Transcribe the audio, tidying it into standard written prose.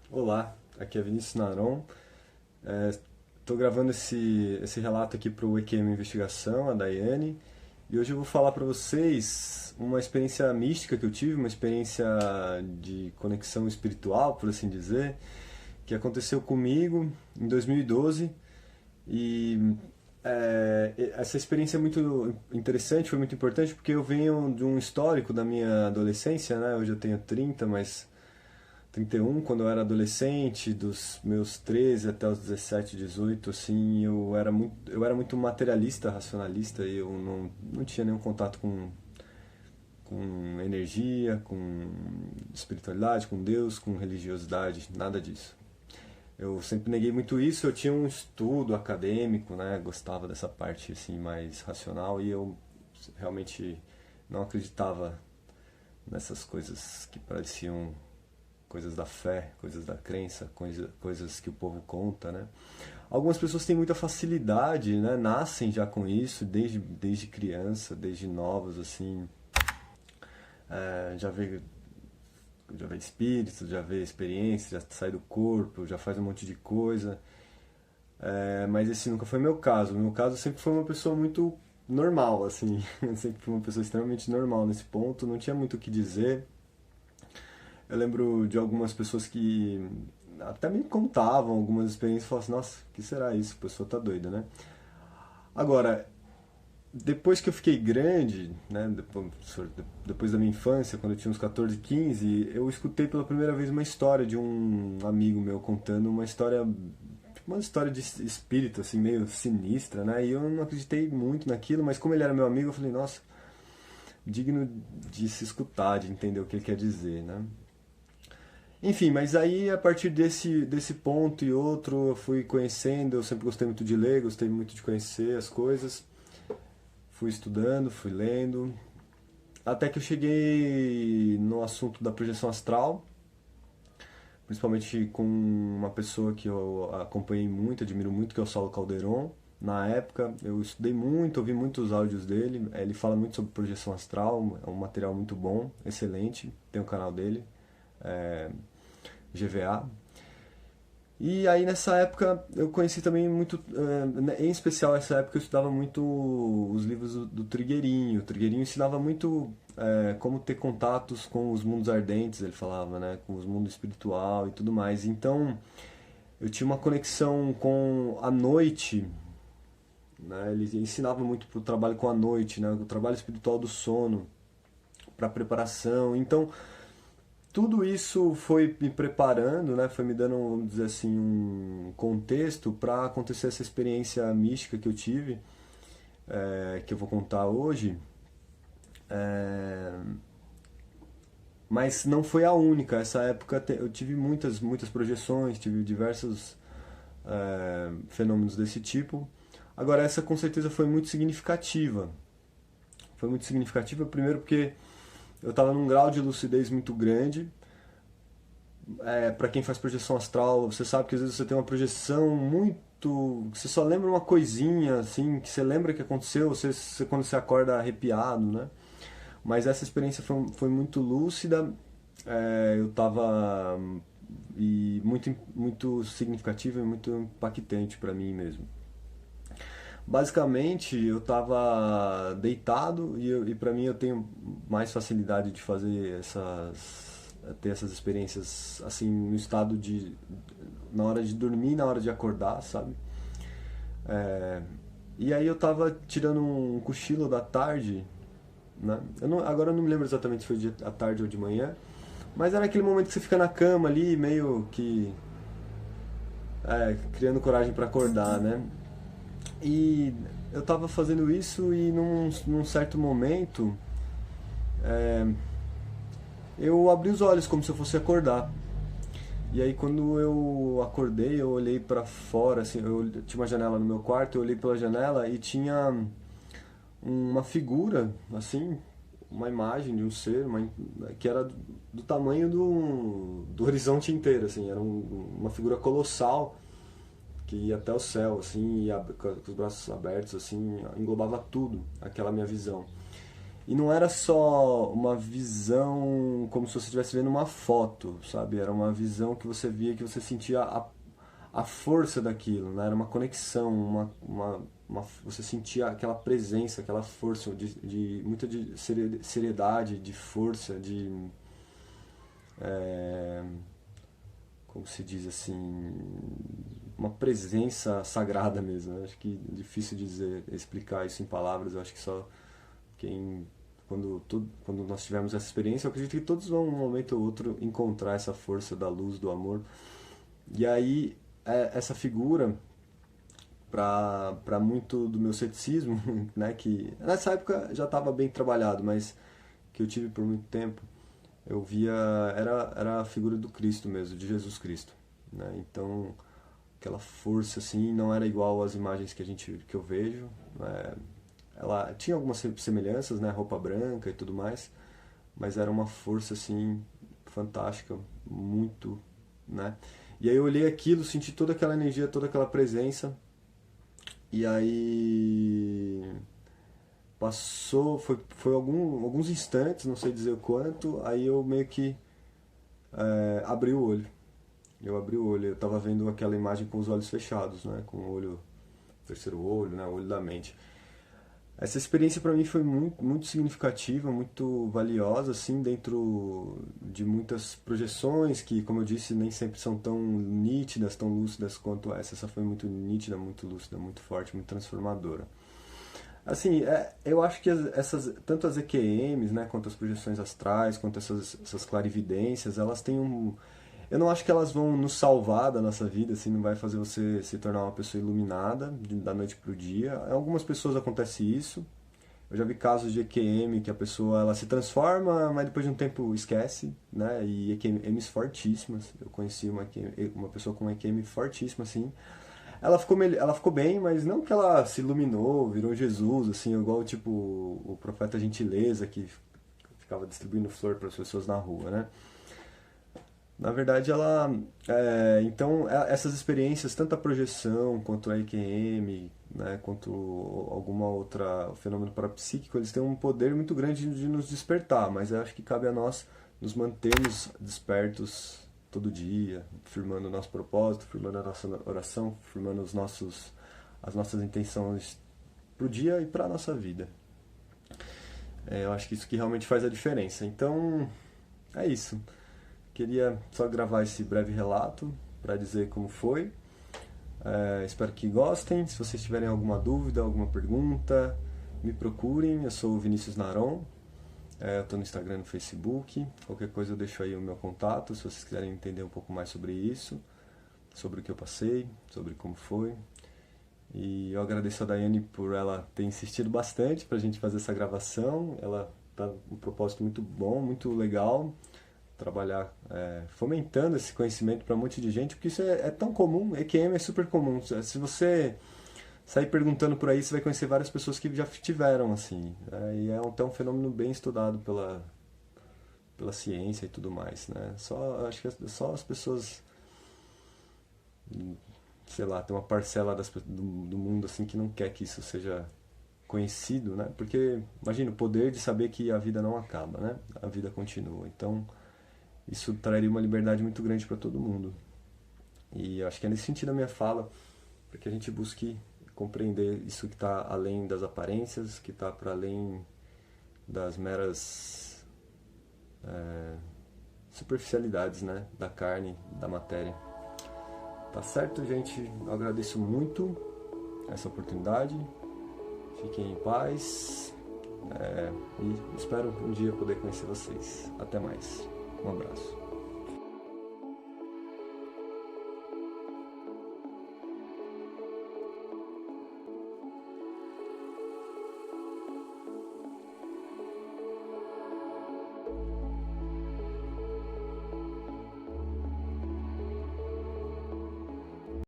Olá, aqui é Vinícius Naron. Estou gravando esse relato aqui para o EQM Investigação, a Daiane, e hoje eu vou falar para vocês uma experiência mística que eu tive, uma experiência de conexão espiritual, por assim dizer, que aconteceu comigo em 2012 e essa experiência é muito interessante, foi muito importante porque eu venho de um histórico da minha adolescência, né? Hoje eu tenho 30, mas 31, quando eu era adolescente, dos meus 13 até os 17, 18, assim, eu era muito materialista, racionalista, e eu não tinha nenhum contato com energia, com espiritualidade, com Deus, com religiosidade, nada disso. Eu sempre neguei muito isso, eu tinha um estudo acadêmico, né, gostava dessa parte assim mais racional e eu realmente não acreditava nessas coisas que pareciam coisas da fé, coisas da crença, coisas que o povo conta, né? Algumas pessoas têm muita facilidade, né? Nascem já com isso, desde criança, desde novos, assim, já vê espíritos, já vê experiência, já sai do corpo, já faz um monte de coisa. Mas esse nunca foi meu caso. O meu caso sempre foi uma pessoa muito normal, assim. Eu sempre fui uma pessoa extremamente normal nesse ponto, não tinha muito o que dizer. Eu lembro de algumas pessoas que até me contavam algumas experiências e falavam assim, nossa, o que será isso? A pessoa tá doida, né? Agora, depois que eu fiquei grande, né, depois da minha infância, quando eu tinha uns 14, 15, eu escutei pela primeira vez uma história de um amigo meu contando uma história de espírito, assim, meio sinistra, né? E eu não acreditei muito naquilo, mas como ele era meu amigo, eu falei, nossa, digno de se escutar, de entender o que ele quer dizer, né? Enfim, mas aí a partir desse ponto e outro eu fui conhecendo, eu sempre gostei muito de ler, gostei muito de conhecer as coisas, fui estudando, fui lendo, até que eu cheguei no assunto da projeção astral, principalmente com uma pessoa que eu acompanhei muito, admiro muito, que é o Saulo Calderon. Na época eu estudei muito, ouvi muitos áudios dele, ele fala muito sobre projeção astral, é um material muito bom, excelente, tem o canal dele, GVA. E aí nessa época eu conheci também muito, em especial essa época eu estudava muito os livros do Trigueirinho. O Trigueirinho ensinava muito como ter contatos com os mundos ardentes, ele falava, né, com os mundos espiritual e tudo mais. Então eu tinha uma conexão com a noite, né, ele ensinava muito para o trabalho com a noite, né, o trabalho espiritual do sono, para preparação. Então tudo isso foi me preparando, né? Foi me dando, vamos dizer assim, um contexto para acontecer essa experiência mística que eu tive, que eu vou contar hoje. É, mas não foi a única. Essa época eu tive muitas projeções, tive diversos fenômenos desse tipo. Agora, essa com certeza foi muito significativa. Foi muito significativa, primeiro porque eu estava num grau de lucidez muito grande. Para quem faz projeção astral, você sabe que às vezes você tem uma projeção muito. Você só lembra uma coisinha, assim, que você lembra que aconteceu, quando você acorda arrepiado, né? Mas essa experiência foi muito lúcida, eu tava. E muito significativa e muito impactante para mim mesmo. Basicamente, eu estava deitado e para mim eu tenho mais facilidade de fazer ter essas experiências assim no estado de na hora de dormir, na hora de acordar, sabe? É, e aí eu tava tirando um cochilo da tarde, né? Agora eu não me lembro exatamente se foi à tarde ou de manhã, mas era aquele momento que você fica na cama ali, meio que criando coragem para acordar, né? E eu tava fazendo isso e num certo momento eu abri os olhos como se eu fosse acordar. E aí quando eu acordei, eu olhei pra fora, assim, eu tinha uma janela no meu quarto, eu olhei pela janela e tinha uma figura, assim, uma imagem de um ser, que era do tamanho do horizonte inteiro, assim, era uma figura colossal que ia até o céu, assim, com os braços abertos, assim, englobava tudo, aquela minha visão. E não era só uma visão como se você estivesse vendo uma foto, sabe? Era uma visão que você via, que você sentia a força daquilo, né? Era uma conexão, você sentia aquela presença, aquela força, muita de seriedade, de força, é, como se diz assim, uma presença sagrada mesmo. Eu acho que é difícil dizer, explicar isso em palavras. Eu acho que só quem quando nós tivermos essa experiência, eu acredito que todos vão, um momento ou outro, encontrar essa força da luz, do amor. E aí, essa figura, para muito do meu ceticismo, né, que nessa época já estava bem trabalhado, mas que eu tive por muito tempo, eu via, era a figura do Cristo mesmo, de Jesus Cristo, né? Então, aquela força assim, não era igual às imagens que eu vejo, né? Ela tinha algumas semelhanças, né, roupa branca e tudo mais, mas era uma força assim fantástica, muito, né? E aí eu olhei aquilo, senti toda aquela energia, toda aquela presença, e aí foi alguns instantes, não sei dizer o quanto, aí eu meio que abri o olho. Eu abri o olho, eu estava vendo aquela imagem com os olhos fechados, né? Com o olho, terceiro olho, né? O olho da mente. Essa experiência para mim foi muito, muito significativa, muito valiosa, assim, dentro de muitas projeções que, como eu disse, nem sempre são tão nítidas, tão lúcidas quanto essa. Essa foi muito nítida, muito lúcida, muito forte, muito transformadora. Assim, eu acho que tanto as EQMs, né, quanto as projeções astrais, quanto essas clarividências, elas têm um... Eu não acho que elas vão nos salvar da nossa vida, assim, não vai fazer você se tornar uma pessoa iluminada da noite pro dia. Em algumas pessoas acontece isso. Eu já vi casos de EQM que a pessoa ela se transforma, mas depois de um tempo esquece, né? E EQMs fortíssimas. Eu conheci uma pessoa com uma EQM fortíssima, assim. Ela ficou bem, mas não que ela se iluminou, virou Jesus, assim, igual tipo o profeta Gentileza que ficava distribuindo flor para as pessoas na rua, né? Na verdade, essas experiências, tanto a projeção quanto a EQM, né, quanto alguma outra fenômeno parapsíquico, eles têm um poder muito grande de nos despertar, mas eu acho que cabe a nós nos mantermos despertos todo dia, firmando o nosso propósito, firmando a nossa oração, firmando as nossas intenções para o dia e para a nossa vida. Eu acho que isso que realmente faz a diferença. Então, é isso. Queria só gravar esse breve relato para dizer como foi. Espero que gostem. Se vocês tiverem alguma dúvida, alguma pergunta, me procurem. Eu sou o Vinícius Naron. Eu estou no Instagram e no Facebook. Qualquer coisa eu deixo aí o meu contato, se vocês quiserem entender um pouco mais sobre isso, sobre o que eu passei, sobre como foi. E eu agradeço a Daiane por ela ter insistido bastante para a gente fazer essa gravação. Ela está um propósito muito bom, muito legal. Trabalhar fomentando esse conhecimento para um monte de gente, porque isso é tão comum, EQM é super comum. Se você sair perguntando por aí, você vai conhecer várias pessoas que já tiveram, assim. E é até um fenômeno bem estudado pela ciência e tudo mais, né? Acho que só as pessoas, sei lá, tem uma parcela do mundo assim que não quer que isso seja conhecido, né? Porque, imagina, o poder de saber que a vida não acaba, né? A vida continua. Então, isso traria uma liberdade muito grande para todo mundo. E acho que é nesse sentido a minha fala, para que a gente busque compreender isso que está além das aparências, que está para além das meras superficialidades, né, da carne, da matéria. Tá certo, gente? Eu agradeço muito essa oportunidade. Fiquem em paz. E espero um dia poder conhecer vocês. Até mais. Um abraço.